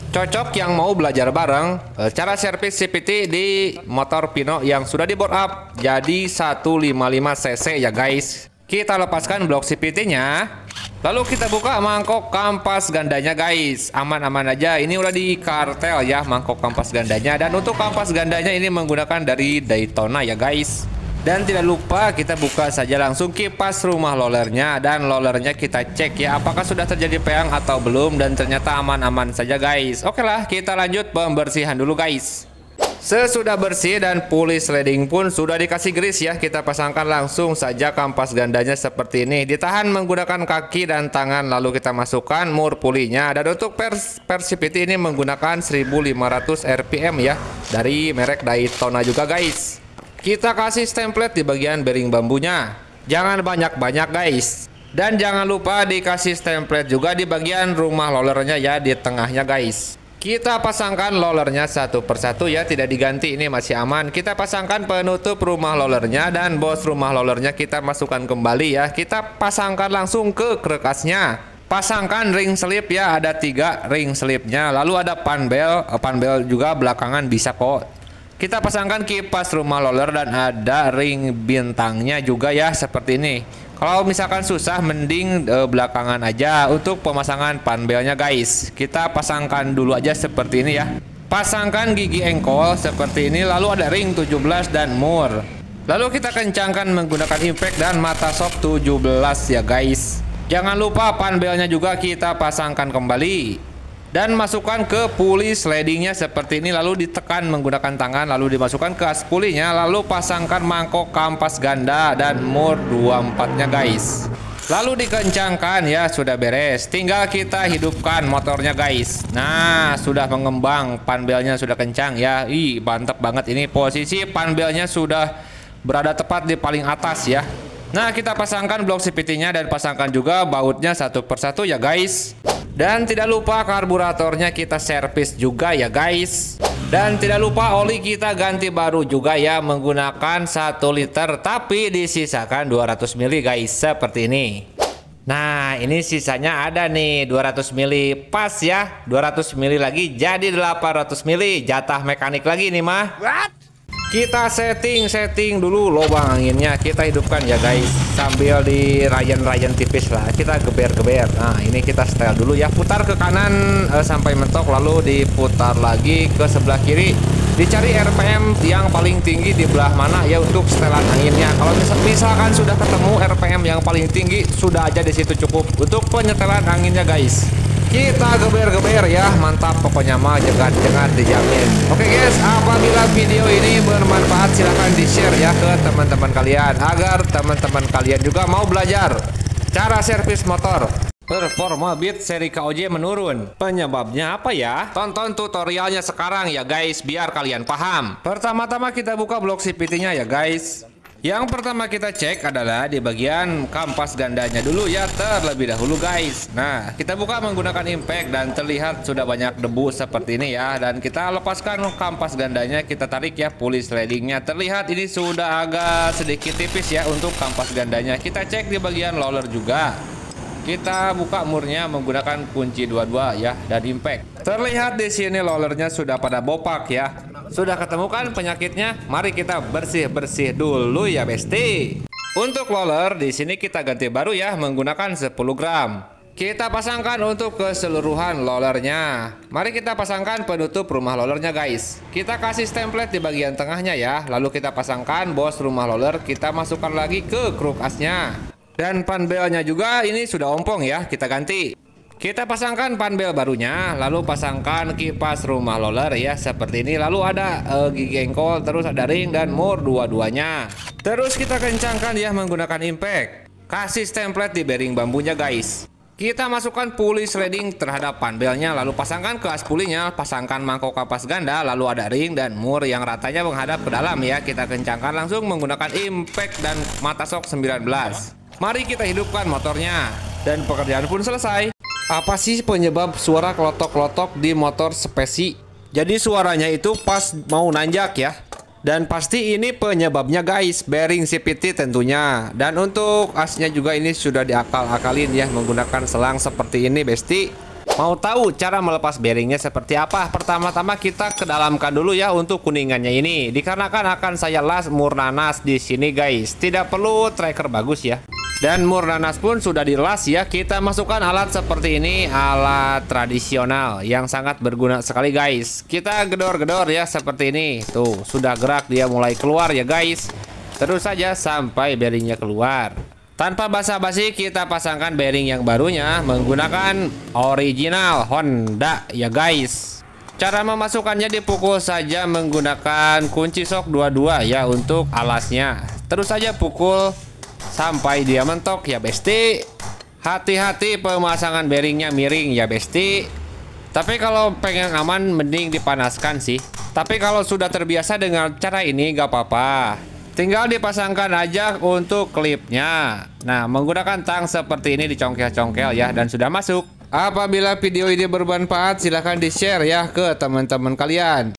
Cocok yang mau belajar bareng cara servis CVT di motor Pino yang sudah di board up jadi 155 cc ya guys. Kita lepaskan blok CVT-nya. Lalu kita buka mangkok kampas gandanya guys. Aman-aman aja, ini udah di kartel ya mangkok kampas gandanya. Dan untuk kampas gandanya ini menggunakan dari Daytona ya guys. Dan tidak lupa kita buka saja langsung kipas rumah lolernya. Dan lolernya kita cek ya apakah sudah terjadi peang atau belum. Dan ternyata aman-aman saja guys. Oke lah, kita lanjut pembersihan dulu guys. Sesudah bersih dan puli sliding pun sudah dikasih grease ya, kita pasangkan langsung saja kampas gandanya seperti ini. Ditahan menggunakan kaki dan tangan, lalu kita masukkan mur pulinya. Dan untuk CVT ini menggunakan 1500 rpm ya, dari merek Daytona juga guys. Kita kasih template di bagian bearing bambunya, jangan banyak-banyak guys. Dan jangan lupa dikasih template juga di bagian rumah rollernya ya, di tengahnya guys. Kita pasangkan lolernya satu persatu ya, tidak diganti, ini masih aman. Kita pasangkan penutup rumah lolernya dan bos rumah lolernya kita masukkan kembali ya. Kita pasangkan langsung ke krekasnya. Pasangkan ring slip ya, ada 3 ring slipnya. Lalu ada panbel juga belakangan bisa kok. Kita pasangkan kipas rumah loler dan ada ring bintangnya juga ya, seperti ini. Kalau misalkan susah mending belakangan aja. Untuk pemasangan panbelnya guys, kita pasangkan dulu aja seperti ini ya. Pasangkan gigi engkol seperti ini, lalu ada ring 17 dan mur. Lalu kita kencangkan menggunakan impact dan mata shock 17 ya guys. Jangan lupa panbelnya juga kita pasangkan kembali. Dan masukkan ke puli slidingnya seperti ini, lalu ditekan menggunakan tangan, lalu dimasukkan ke as pulinya, lalu pasangkan mangkok kampas ganda dan mur 24-nya guys. Lalu dikencangkan ya, sudah beres. Tinggal kita hidupkan motornya guys. Nah, sudah mengembang, panbelnya sudah kencang ya. Ih, mantap banget ini, posisi panbelnya sudah berada tepat di paling atas ya. Nah, kita pasangkan blok CVT-nya dan pasangkan juga bautnya satu persatu ya guys. Dan tidak lupa karburatornya kita servis juga ya guys. Dan tidak lupa oli kita ganti baru juga ya, menggunakan 1 liter tapi disisakan 200 ml guys, seperti ini. Nah, ini sisanya ada nih 200 ml, pas ya, 200 ml lagi jadi 800 ml, jatah mekanik lagi nih mah. What? Kita setting dulu lubang anginnya, kita hidupkan ya guys, sambil di rayan tipis lah, kita geber. Nah, ini kita setel dulu ya, putar ke kanan sampai mentok, lalu diputar lagi ke sebelah kiri. Dicari RPM yang paling tinggi di belah mana ya untuk setelan anginnya. Kalau misalkan sudah ketemu RPM yang paling tinggi, sudah aja di situ cukup untuk penyetelan anginnya guys. Kita geber ya, mantap pokoknya mah, jengat dijamin. Oke guys, apabila video ini bermanfaat silahkan di share ya ke teman-teman kalian, agar teman-teman kalian juga mau belajar cara servis motor. Performa beat seri KOJ menurun, penyebabnya apa ya? Tonton tutorialnya sekarang ya guys, biar kalian paham. Pertama-tama kita buka blok CVT-nya ya guys. Yang pertama kita cek adalah di bagian kampas gandanya dulu ya, terlebih dahulu guys. Nah, kita buka menggunakan impact dan terlihat sudah banyak debu seperti ini ya. Dan kita lepaskan kampas gandanya, kita tarik ya puli slidingnya. Terlihat ini sudah agak sedikit tipis ya untuk kampas gandanya. Kita cek di bagian roller juga. Kita buka murnya menggunakan kunci 22 ya, dan impact. Terlihat di sini rollernya sudah pada bopak ya. Sudah ketemukan penyakitnya? Mari kita bersih dulu ya besti. Untuk roller di sini kita ganti baru ya, menggunakan 10 gram. Kita pasangkan untuk keseluruhan rollernya. Mari kita pasangkan penutup rumah rollernya guys. Kita kasih template di bagian tengahnya ya. Lalu kita pasangkan bos rumah roller. Kita masukkan lagi ke kruk asnya. Dan panbelnya juga ini sudah ompong ya, kita ganti. Kita pasangkan panbel barunya, lalu pasangkan kipas rumah roller ya seperti ini. Lalu ada gigi engkol, terus ada ring dan mur dua-duanya. Terus kita kencangkan ya menggunakan impact. Kasih template di bearing bambunya guys. Kita masukkan puli sliding terhadap panbelnya, lalu pasangkan ke as pulinya, pasangkan mangkok kapas ganda, lalu ada ring dan mur yang ratanya menghadap ke dalam ya. Kita kencangkan langsung menggunakan impact dan mata shock 19. Mari kita hidupkan motornya dan pekerjaan pun selesai. Apa sih penyebab suara klotok-klotok di motor Spesi? Jadi suaranya itu pas mau nanjak ya. Dan pasti ini penyebabnya guys, bearing CVT tentunya. Dan untuk asnya juga ini sudah diakal-akalin ya, menggunakan selang seperti ini besti. Mau tahu cara melepas bearingnya seperti apa? Pertama-tama kita kedalamkan dulu ya untuk kuningannya ini. Dikarenakan akan saya las mur nanas di sini guys. Tidak perlu tracker bagus ya. Dan mur nanas pun sudah dilas ya. Kita masukkan alat seperti ini, alat tradisional yang sangat berguna sekali guys. Kita gedor-gedor ya seperti ini. Tuh, sudah gerak, dia mulai keluar ya guys. Terus saja sampai bearingnya keluar. Tanpa basa-basi kita pasangkan bearing yang barunya menggunakan original Honda ya guys. Cara memasukkannya dipukul saja menggunakan kunci sok 22 ya untuk alasnya. Terus saja pukul sampai dia mentok ya besti. Hati-hati pemasangan bearingnya miring ya besti. Tapi kalau pengen aman mending dipanaskan sih. Tapi kalau sudah terbiasa dengan cara ini gak apa-apa. Tinggal dipasangkan aja untuk klipnya. Nah, menggunakan tang seperti ini dicongkel-congkel ya dan sudah masuk. Apabila video ini bermanfaat silahkan di-share ya ke teman-teman kalian.